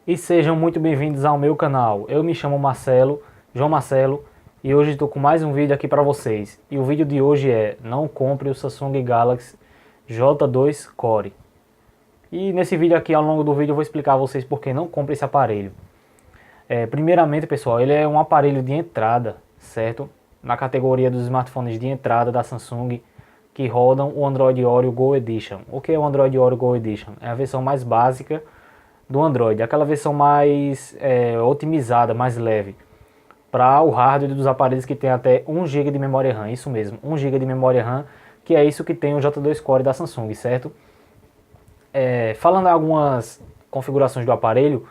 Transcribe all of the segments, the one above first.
E sejam muito bem-vindos ao meu canal. Eu me chamo Marcelo, João Marcelo, e hoje estou com mais um vídeo aqui para vocês. E o vídeo de hoje é: não compre o Samsung Galaxy J2 Core. E nesse vídeo aqui, ao longo do vídeo, eu vou explicar a vocês por que não compre esse aparelho. Primeiramente, pessoal, ele é um aparelho de entrada, certo? Na categoria dos smartphones de entrada da Samsung que rodam o Android Oreo Go Edition. O que é o Android Oreo Go Edition? É a versão mais básica do Android, aquela versão mais otimizada, mais leve, para o hardware dos aparelhos que tem até 1 GB de memória RAM, isso mesmo, 1 GB de memória RAM, que é isso que tem o J2 Core da Samsung, certo? Falando algumas configurações do aparelho,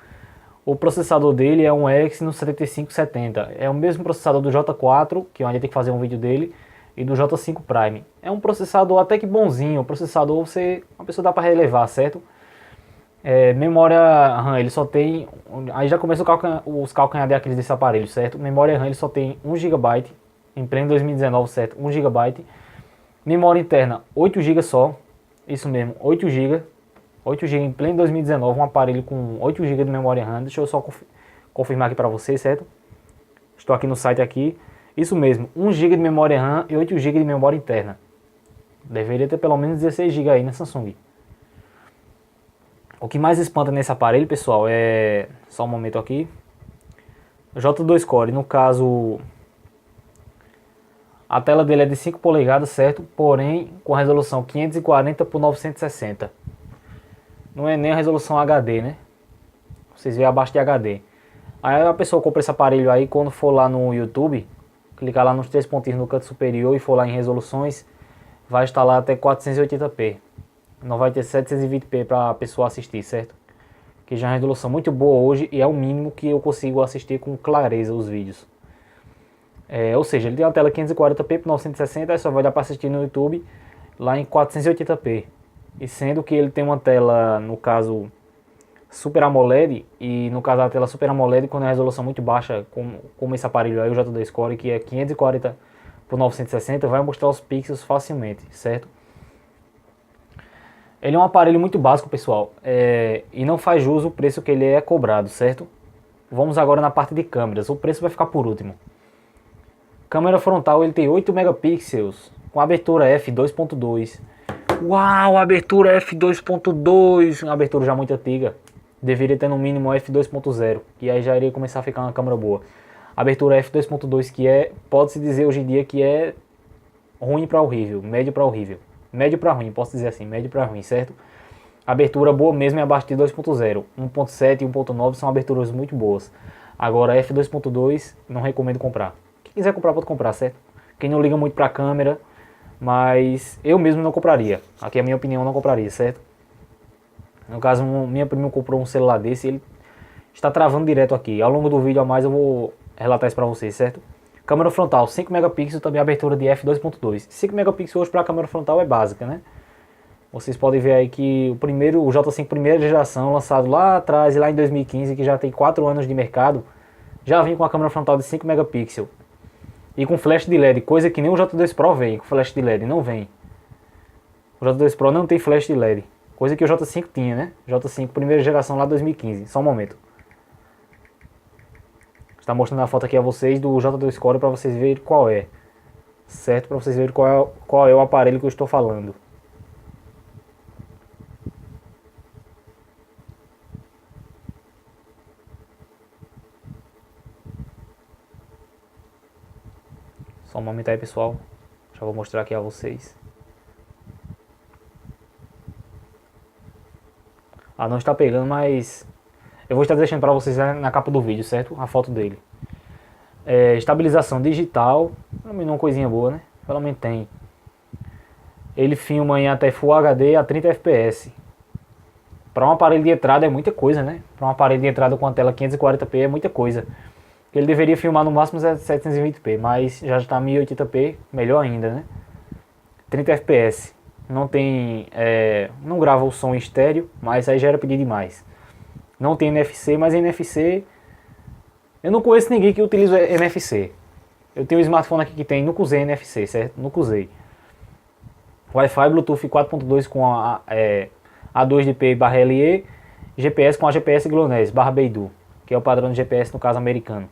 o processador dele é um Exynos 7570, é o mesmo processador do J4, que eu ainda tenho que fazer um vídeo dele, e do J5 Prime. É um processador até que bonzinho, o processador uma pessoa dá para relevar, certo? Memória RAM, ele só tem, aí já começa os calcanhar de Aquiles desse aparelho, certo? Memória RAM ele só tem 1 GB, em pleno 2019, certo? 1 GB. Memória interna, 8 GB só, isso mesmo, 8 GB. 8 GB em pleno 2019, um aparelho com 8 GB de memória RAM. Deixa eu só confirmar aqui para vocês, certo? Estou aqui no site aqui. Isso mesmo, 1 GB de memória RAM e 8 GB de memória interna. Deveria ter pelo menos 16 GB aí na Samsung. O que mais espanta nesse aparelho, pessoal, é... Só um momento aqui. J2 Core, no caso... A tela dele é de 5 polegadas, certo? Porém, com resolução 540 por 960. Não é nem a resolução HD, né? Vocês veem abaixo de HD. Aí a pessoa compra esse aparelho aí, quando for lá no YouTube, clicar lá nos 3 pontinhos no canto superior e for lá em resoluções, vai instalar até 480p. Não vai ter 720p para a pessoa assistir, certo? Que já é uma resolução muito boa hoje e é o mínimo que eu consigo assistir com clareza os vídeos. Ou seja, ele tem uma tela 540p por 960, aí só vai dar para assistir no YouTube lá em 480p. E sendo que ele tem uma tela, no caso, Super AMOLED, e no caso a tela Super AMOLED, quando é resolução muito baixa, como esse aparelho aí, o J2 Core, que é 540 por 960, vai mostrar os pixels facilmente, certo? Ele é um aparelho muito básico, pessoal, e não faz jus o preço que ele é cobrado, certo? Vamos agora na parte de câmeras, o preço vai ficar por último. Câmera frontal, ele tem 8 megapixels, com abertura f2.2. Uau, abertura f2.2, uma abertura já muito antiga. Deveria ter no mínimo f2.0, que aí já iria começar a ficar uma câmera boa. Abertura f2.2 que pode-se dizer hoje em dia que é ruim para horrível, médio para horrível. Médio para ruim, posso dizer assim, médio para ruim, certo? Abertura boa mesmo é abaixo de 2.0. 1.7 e 1.9 são aberturas muito boas. Agora f2.2 não recomendo comprar. Quem quiser comprar pode comprar, certo? Quem não liga muito para a câmera, mas eu mesmo não compraria. Aqui é a minha opinião, não compraria, certo? No caso, minha prima comprou um celular desse e ele está travando direto aqui. Ao longo do vídeo a mais eu vou relatar isso para vocês, certo? Câmera frontal, 5 megapixels, também abertura de f2.2. 5 megapixels hoje para a câmera frontal é básica, né? Vocês podem ver aí que o J5 primeira geração, lançado lá atrás, lá em 2015, que já tem 4 anos de mercado, já vem com a câmera frontal de 5 megapixels. E com flash de LED, coisa que nem o J2 Pro vem, com flash de LED, não vem. O J2 Pro não tem flash de LED, coisa que o J5 tinha, né? J5 primeira geração lá 2015, só um momento. Está mostrando a foto aqui a vocês do J2 Core para vocês verem qual é. Certo? Para vocês verem qual é o aparelho que eu estou falando. Só um momento aí, pessoal. Já vou mostrar aqui a vocês. Não está pegando, mas eu vou estar deixando para vocês na capa do vídeo, certo? A foto dele. Estabilização digital, pelo menos uma coisinha boa, né? Pelo menos tem. Ele filma em até Full HD a 30 fps. Para um aparelho de entrada é muita coisa, né? Para um aparelho de entrada com a tela 540p é muita coisa. Ele deveria filmar no máximo 720p, mas já está 1080p, melhor ainda, né? 30 fps. Não tem, não grava o som em estéreo, mas aí já era pedir demais. Não tem NFC, mas NFC... Eu não conheço ninguém que utiliza NFC. Eu tenho um smartphone aqui que tem, nunca usei NFC, certo? Nunca usei. Wi-Fi Bluetooth 4.2 com a A2DP/LE GPS com a GPS GLONASS barra Beidou, que é o padrão de GPS no caso americano.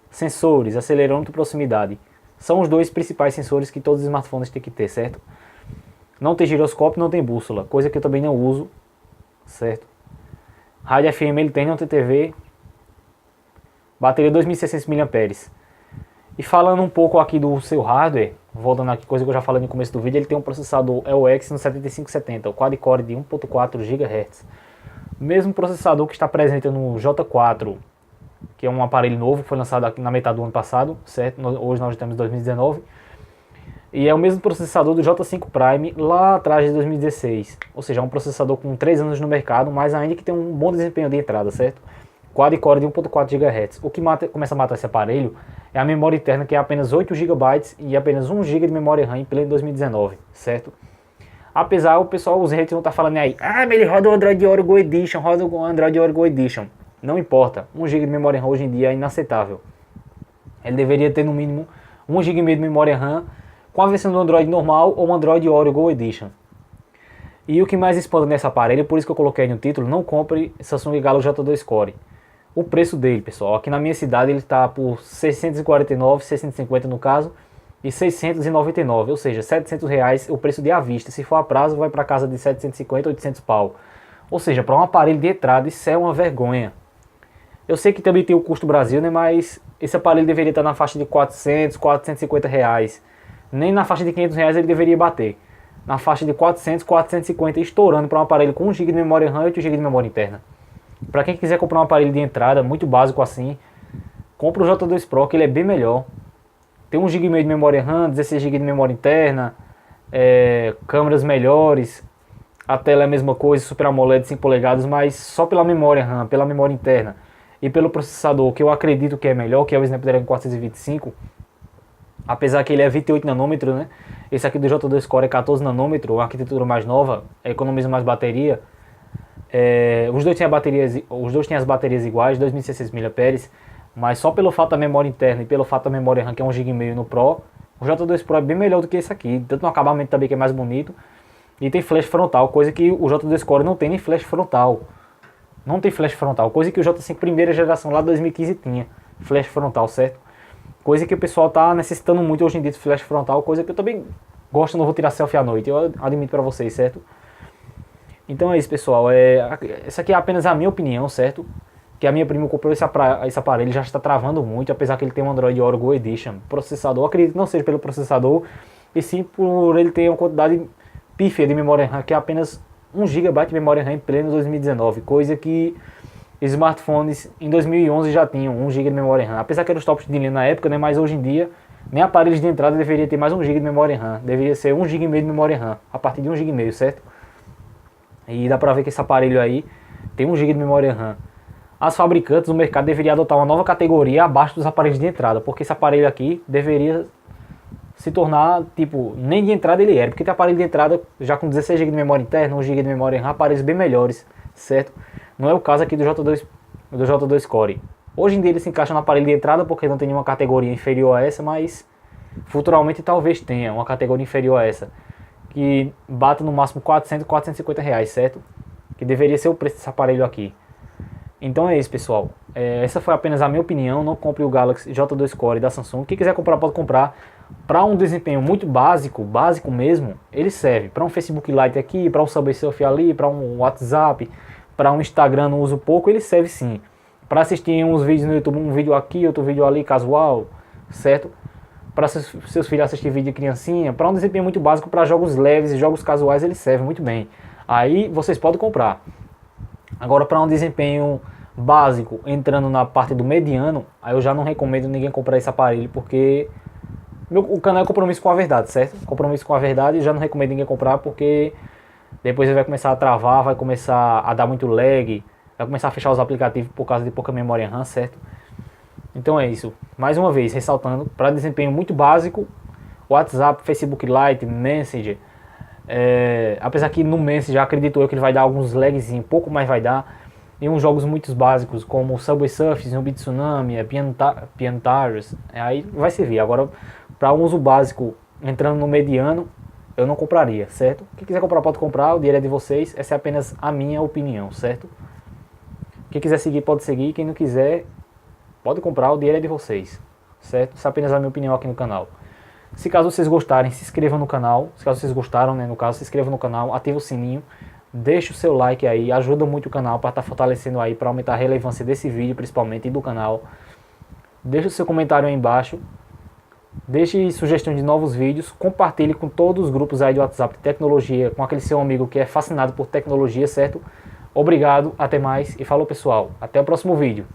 Sensores, acelerômetro e proximidade. São os dois principais sensores que todos os smartphones têm que ter, certo? Não tem giroscópio, não tem bússola, coisa que eu também não uso, certo? Rádio FM ele tem, não tem TV. Bateria 2600 mAh. E falando um pouco aqui do seu hardware, voltando aqui, coisa que eu já falei no começo do vídeo, ele tem um processador EOX no 7570, o quad-core de 1.4 GHz. Mesmo processador que está presente no J4, que é um aparelho novo, que foi lançado aqui na metade do ano passado, certo? Hoje nós estamos em 2019. E é o mesmo processador do J5 Prime lá atrás de 2016. Ou seja, é um processador com 3 anos no mercado, mas ainda que tem um bom desempenho de entrada, certo? Quad-core de 1.4 GHz. O que começa a matar esse aparelho é a memória interna, que é apenas 8 GB e apenas 1 GB de memória RAM em pleno 2019, certo? Apesar, o pessoal, os haters vão estar falando aí, mas ele roda o Android Oreo Go Edition, roda o Android Oreo Go Edition. Não importa, 1 GB de memória RAM hoje em dia é inaceitável. Ele deveria ter no mínimo 1 GB de memória RAM com a versão do Android normal ou Android Oreo Go Edition. E o que mais espanta nesse aparelho, por isso que eu coloquei no título, não compre Samsung Galaxy J2 Core. O preço dele, pessoal, aqui na minha cidade ele está por 649, 650 no caso, e 699, ou seja, R$700 o preço de à vista. Se for a prazo, vai para casa de 750, 800 pau. Ou seja, para um aparelho de entrada, isso é uma vergonha. Eu sei que também tem o custo Brasil, né, mas esse aparelho deveria estar na faixa de 400, 450 reais. Nem na faixa de 500 reais ele deveria bater. Na faixa de 400, 450 estourando para um aparelho com 1 GB de memória RAM e 8 GB de memória interna. Para quem quiser comprar um aparelho de entrada muito básico assim, compra o J2 Pro, que ele é bem melhor. Tem 1 GB e meio de memória RAM, 16 GB de memória interna, câmeras melhores, a tela é a mesma coisa, Super AMOLED 5 polegadas, mas só pela memória RAM, pela memória interna e pelo processador, que eu acredito que é melhor, que é o Snapdragon 425, apesar que ele é 28 nanômetros, né? Esse aqui do J2 Core é 14 nanômetros, uma arquitetura mais nova, economiza mais bateria. Os dois têm as baterias iguais, 2600 mAh, mas só pelo fato da memória interna e pelo fato da memória RAM, que é 1 GB e meio no Pro, o J2 Pro é bem melhor do que esse aqui, tanto no acabamento também, que é mais bonito, e tem flash frontal, coisa que o J2 Core não tem nem flash frontal. Não tem flash frontal, coisa que o J5 primeira geração lá de 2015 tinha, flash frontal, certo? Coisa que o pessoal tá necessitando muito hoje em dia de flash frontal, coisa que eu também gosto, não vou tirar selfie à noite, eu admito pra vocês, certo? Então é isso, pessoal, essa aqui é apenas a minha opinião, certo? Que a minha prima comprou esse aparelho, já está travando muito, apesar que ele tem um Android Oreo Go Edition. Processador, acredito que não seja pelo processador, e sim por ele ter uma quantidade pífia de memória RAM, que é apenas 1 GB de memória RAM em pleno 2019, coisa que smartphones em 2011 já tinham 1 GB de memória RAM, apesar que eram os tops de linha na época, né, mas hoje em dia, nem aparelhos de entrada deveria ter mais 1 GB de memória RAM, deveria ser 1 GB e meio de memória RAM, a partir de 1 GB e meio, certo? E dá pra ver que esse aparelho aí tem 1 GB de memória RAM. As fabricantes do mercado deveriam adotar uma nova categoria abaixo dos aparelhos de entrada, porque esse aparelho aqui deveria se tornar, tipo, nem de entrada ele era, porque tem aparelho de entrada já com 16 GB de memória interna, 1 GB de memória RAM, aparelhos bem melhores, certo? Não é o caso aqui do J2 Core. Hoje em dia ele se encaixa no aparelho de entrada porque não tem nenhuma categoria inferior a essa, mas futuramente talvez tenha uma categoria inferior a essa, que bata no máximo 400, 450 reais, certo? Que deveria ser o preço desse aparelho aqui. Então é isso, pessoal. Essa foi apenas a minha opinião. Não compre o Galaxy J2 Core da Samsung. Quem quiser comprar, pode comprar. Para um desempenho muito básico mesmo, ele serve. Para um Facebook Lite aqui, para um Subway Surf ali, para um WhatsApp, para um Instagram no uso pouco, ele serve sim. Para assistir uns vídeos no YouTube, um vídeo aqui, outro vídeo ali, casual, certo? Para seus filhos assistir vídeo de criancinha. Para um desempenho muito básico, para jogos leves e jogos casuais, ele serve muito bem. Aí vocês podem comprar. Agora, para um desempenho básico, entrando na parte do mediano, aí eu já não recomendo ninguém comprar esse aparelho, porque o canal é compromisso com a verdade, certo? Compromisso com a verdade, já não recomendo ninguém comprar, porque depois ele vai começar a travar, vai começar a dar muito lag, vai começar a fechar os aplicativos por causa de pouca memória RAM, certo? Então é isso. Mais uma vez, ressaltando, para desempenho muito básico, WhatsApp, Facebook Lite, Messenger, apesar que no Messenger acredito eu que ele vai dar alguns lagzinhos, pouco mais vai dar, em uns jogos muito básicos como Subway Surf, Zumbi Tsunami, Piano Tires, aí vai servir. Agora, para um uso básico, entrando no mediano, eu não compraria, certo? Quem quiser comprar pode comprar, o dinheiro é de vocês, essa é apenas a minha opinião, certo? Quem quiser seguir pode seguir, quem não quiser pode comprar, o dinheiro é de vocês, certo? Isso é apenas a minha opinião aqui no canal. Se caso vocês gostarem, se inscrevam no canal. Se caso vocês gostaram, né, no caso, se inscrevam no canal, ativa o sininho, deixa o seu like aí, ajuda muito o canal para estar fortalecendo aí, para aumentar a relevância desse vídeo, principalmente, e do canal. Deixa o seu comentário aí embaixo, deixe sugestão de novos vídeos, compartilhe com todos os grupos aí de WhatsApp de tecnologia, com aquele seu amigo que é fascinado por tecnologia, certo? Obrigado, até mais e falou pessoal, até o próximo vídeo.